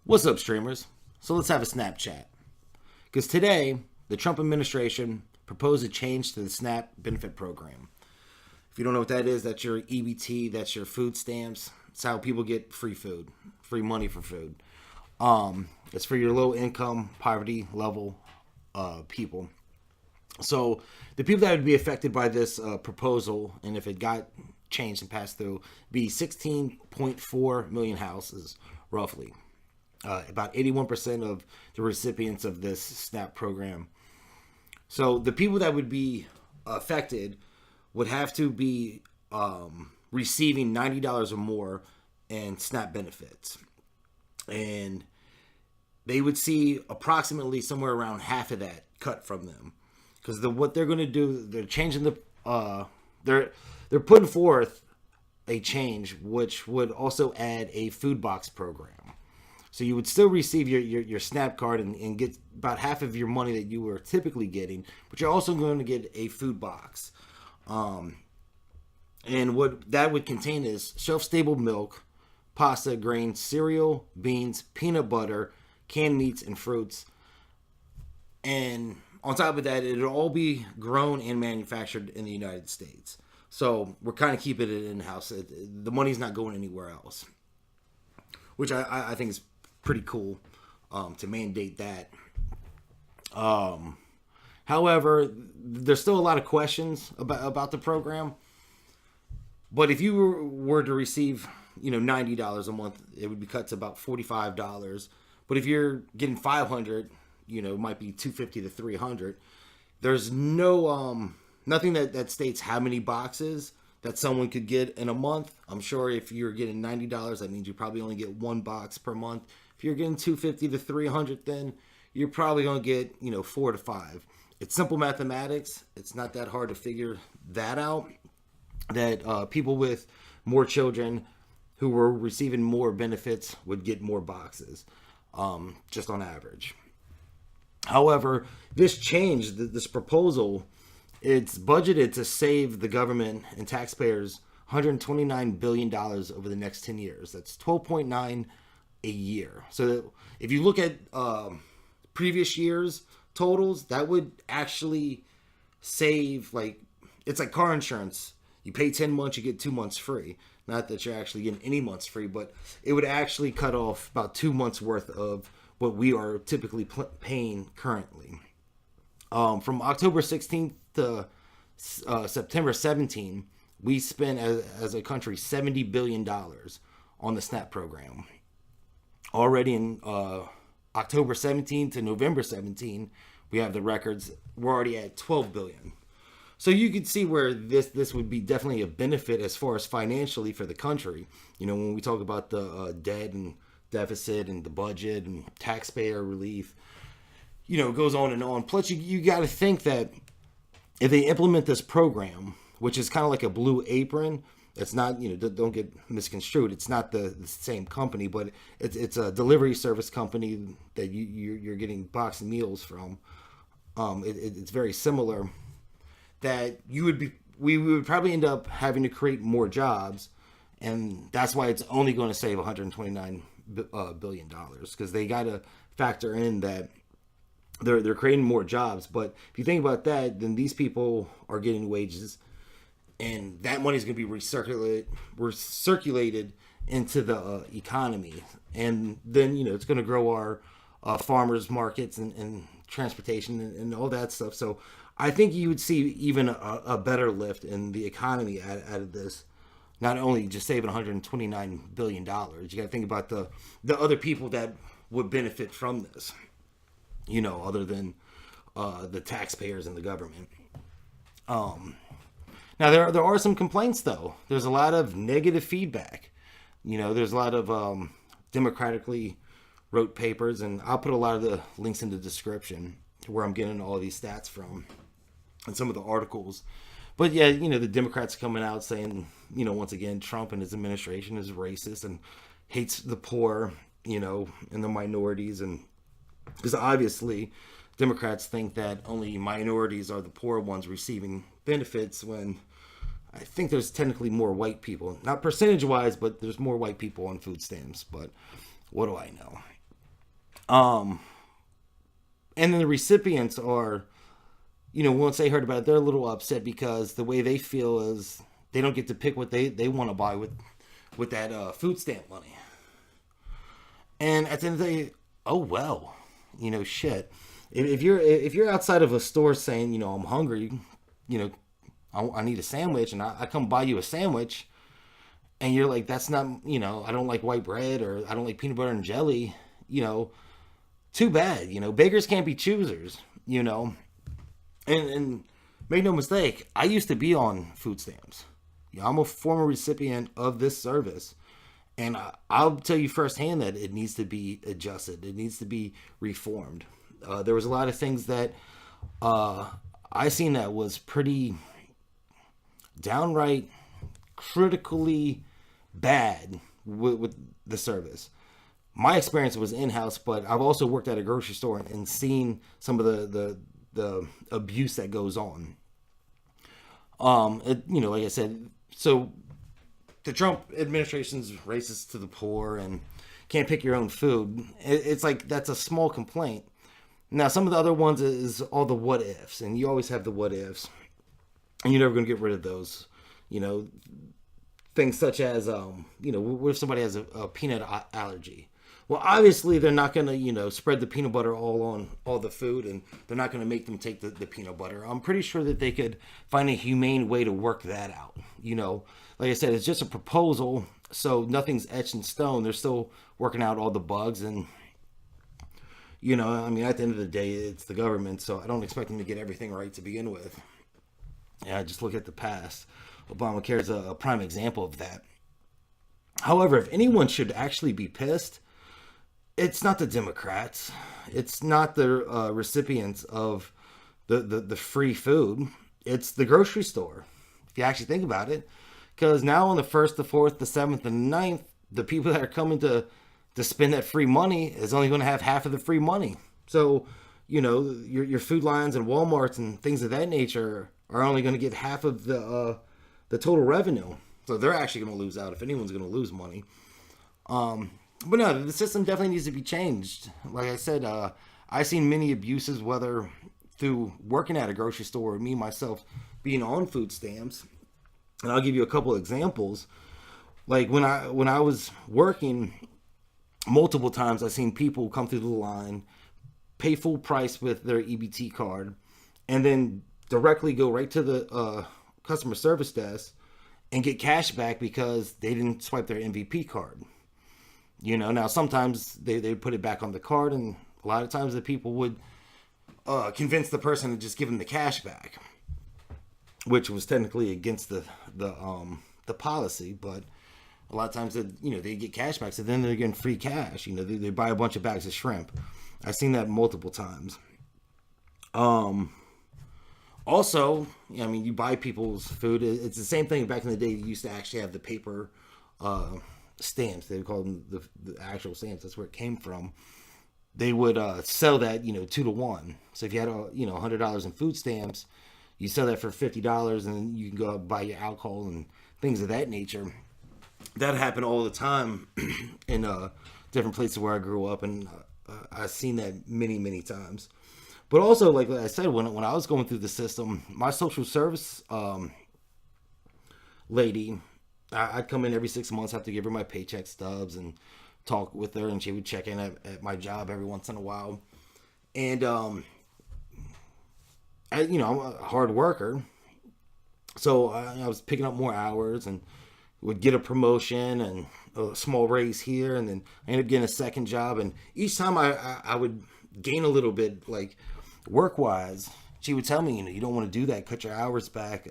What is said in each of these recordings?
What's up, streamers? So let's have a Snap chat. Because today, the Trump administration proposed a change to the SNAP benefit program. If you don't know what that is, that's your EBT, that's your food stamps. It's how people get free food, free money for food. It's for your low income, poverty level people. So the people that would be affected by this proposal, and if it got changed and passed through, be 16.4 million houses, roughly. About 81% of the recipients of this SNAP program. So the people that would be affected would have to be receiving $90 or more in SNAP benefits. And they would see approximately somewhere around half of that cut from them. Because what they're going to do, they're changing they're putting forth a change which would also add a food box program. So you would still receive your SNAP card and get about half of your money that you were typically getting, but you're also going to get a food box. And what that would contain is shelf-stable milk, pasta, grains, cereal, beans, peanut butter, canned meats, and fruits. And on top of that, it'll all be grown and manufactured in the United States. So we're kind of keeping it in-house. The money's not going anywhere else, which I think is pretty cool to mandate that. However, there's still a lot of questions about the program. But if you were to receive, $90 a month, it would be cut to about $45. But if you're getting 500, it might be 250 to 300. There's nothing that states how many boxes that someone could get in a month. I'm sure if you're getting $90, that means you probably only get one box per month. If you're getting 250 to 300, then you're probably going to get, 4 to 5. It's simple mathematics. It's not that hard to figure that out. That people with more children who were receiving more benefits would get more boxes, just on average. However, this change, this proposal, it's budgeted to save the government and taxpayers $129 billion over the next 10 years. That's 12.9 a year. So if you look at previous years totals, that would actually save, it's like car insurance. You pay 10 months, you get 2 months free. Not that you're actually getting any months free, but it would actually cut off about 2 months worth of what we are typically paying currently. From October 16th to September 17th, we spent as a country $70 billion on the SNAP program. Already in October 17th to November 17th, we have the records. We're already at $12 billion. So you could see where this would be definitely a benefit as far as financially for the country. When we talk about the debt and deficit and the budget and taxpayer relief, it goes on and on. Plus, you got to think that if they implement this program, which is kind of like a blue apron, it's not, don't get misconstrued. It's not the same company, but it's a delivery service company that you're getting boxed meals from. It's very similar. That we would probably end up having to create more jobs, and that's why it's only going to save $129 billion, because they got to factor in that they're creating more jobs. But if you think about that, then these people are getting wages, and that money is going to be recirculated into the economy, and then it's going to grow our farmers markets and transportation and all that stuff. So I think you would see even a better lift in the economy out of this. Not only just saving $129 billion, you got to think about the other people that would benefit from this, other than the taxpayers and the government. Now, there are some complaints, though. There's a lot of negative feedback. There's a lot of democratically wrote papers, and I'll put a lot of the links in the description to where I'm getting all these stats from and some of the articles. But yeah, the Democrats coming out saying, once again, Trump and his administration is racist and hates the poor, and the minorities. And because obviously Democrats think that only minorities are the poor ones receiving benefits, when I think there's technically more white people. Not percentage-wise, but there's more white people on food stamps. But what do I know? Um, and then the recipients are, once they heard about it, they're a little upset because the way they feel is they don't get to pick what they want to buy with that food stamp money. And at the end of the day, oh well, shit. If you're outside of a store saying, I'm hungry, you know, I need a sandwich, and I come buy you a sandwich, and you're like, that's not, I don't like white bread, or I don't like peanut butter and jelly, you know, too bad. Beggars can't be choosers. And make no mistake, I used to be on food stamps. I'm a former recipient of this service. And I'll tell you firsthand that it needs to be adjusted. It needs to be reformed. There was a lot of things that I seen that was pretty downright critically bad with the service. My experience was in-house, but I've also worked at a grocery store and seen some of the abuse that goes on. Like I said, so the Trump administration's racist to the poor and can't pick your own food. It's like that's a small complaint. Now, some of the other ones is all the what ifs, and you always have the what ifs, and you're never going to get rid of those. Things such as, what if somebody has a peanut allergy? Well, obviously they're not going to, spread the peanut butter all on all the food, and they're not going to make them take the peanut butter. I'm pretty sure that they could find a humane way to work that out. Like I said, it's just a proposal, so nothing's etched in stone. They're still working out all the bugs, and, at the end of the day, it's the government, so I don't expect them to get everything right to begin with. Yeah, just look at the past. Obamacare is a prime example of that. However, if anyone should actually be pissed, it's not the Democrats. It's not the recipients of the free food. It's the grocery store, if you actually think about it. Because now on the 1st, the 4th, the 7th, and the 9th, the people that are coming to spend that free money is only going to have half of the free money. So, your Food Lions and Walmarts and things of that nature are only going to get half of the total revenue. So they're actually going to lose out if anyone's going to lose money. But no, the system definitely needs to be changed. Like I said, I've seen many abuses, whether through working at a grocery store or me myself being on food stamps. And I'll give you a couple of examples. Like when I was working, multiple times I've seen people come through the line, pay full price with their EBT card, and then directly go right to the customer service desk and get cash back because they didn't swipe their MVP card. Now sometimes they put it back on the card, and a lot of times the people would convince the person to just give them the cash back, which was technically against the policy. But a lot of times they get cash back, so then they're getting free cash. They buy a bunch of bags of shrimp. I've seen that multiple times. Also, you buy people's food. It's the same thing back in the day. You used to actually have the paper stamps. They would call them the actual stamps. That's where it came from. They would sell that 2 to 1. So if you had $100 in food stamps, you sell that for $50, and then you can go out and buy your alcohol and things of that nature. That happened all the time in different places where I grew up, and I've seen that many times. But also, like I said, when I was going through the system, my social service lady, I'd come in every 6 months, have to give her my paycheck stubs and talk with her, and she would check in at my job every once in a while. And I'm a hard worker, so I was picking up more hours and would get a promotion and a small raise here, and then I ended up getting a second job. And each time I would gain a little bit, like work-wise, she would tell me, you don't want to do that, cut your hours back,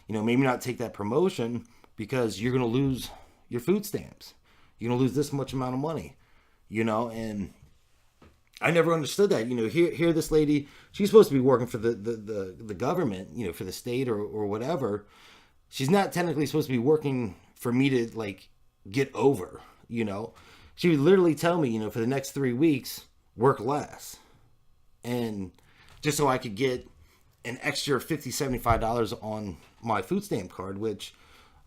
maybe not take that promotion because you're going to lose your food stamps. You're going to lose this much amount of money, and I never understood that. Here this lady, she's supposed to be working for the government, for the state or whatever. She's not technically supposed to be working for me to like get over, She would literally tell me, for the next 3 weeks, work less. And just so I could get an extra $50, $75 on my food stamp card, which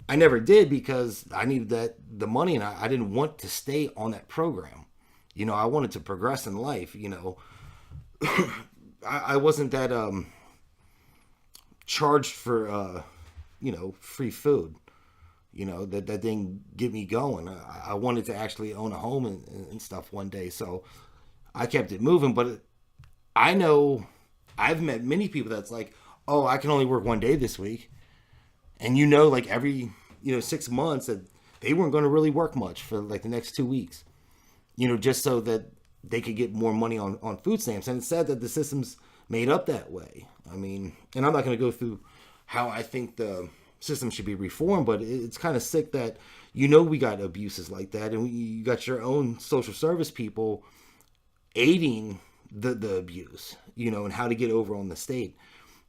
I never did because I needed the money, and I didn't want to stay on that program. I wanted to progress in life. I wasn't that charged for free food. That didn't get me going. I wanted to actually own a home and stuff one day, so I kept it moving. But I know I've met many people that's like, oh, I can only work one day this week, and like every 6 months that they weren't going to really work much for like the next 2 weeks, just so that they could get more money on food stamps. And it's sad that the system's made up that way. I mean, and I'm not going to go through how I think the system should be reformed, but it's kind of sick that we got abuses like that, and you got your own social service people aiding the abuse, and how to get over on the state,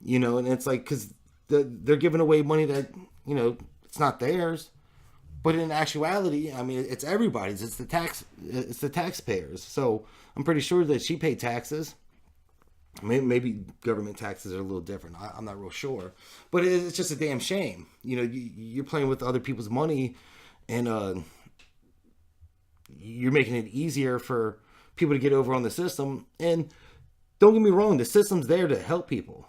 and it's like, because they're giving away money that it's not theirs, but in actuality, I mean, it's everybody's. It's the taxpayers. So I'm pretty sure that she paid taxes. Maybe government taxes are a little different. I'm not real sure, but it's just a damn shame. You're playing with other people's money, and you're making it easier for people to get over on the system. And don't get me wrong, the system's there to help people.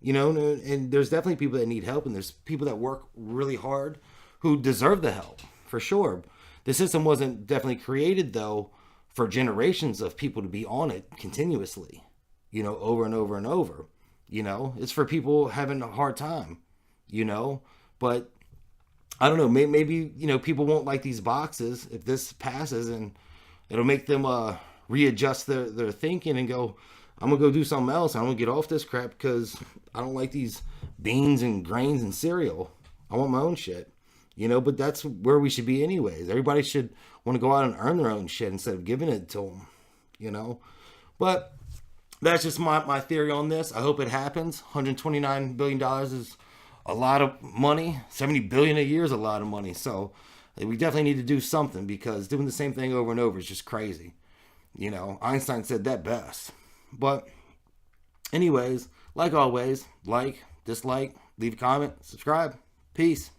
And there's definitely people that need help, and there's people that work really hard who deserve the help, for sure. The system wasn't definitely created, though, for generations of people to be on it continuously, over and over and over. It's for people having a hard time, but I don't know, maybe, people won't like these boxes if this passes, and it'll make them readjust their thinking and go, I'm going to go do something else. I'm going to get off this crap because I don't like these beans and grains and cereal. I want my own shit. But that's where we should be anyways. Everybody should want to go out and earn their own shit instead of giving it to them, But that's just my theory on this. I hope it happens. $129 billion is a lot of money. $70 billion a year is a lot of money. So we definitely need to do something, because doing the same thing over and over is just crazy. Einstein said that best. But anyways, like always, like, dislike, leave a comment, subscribe. Peace.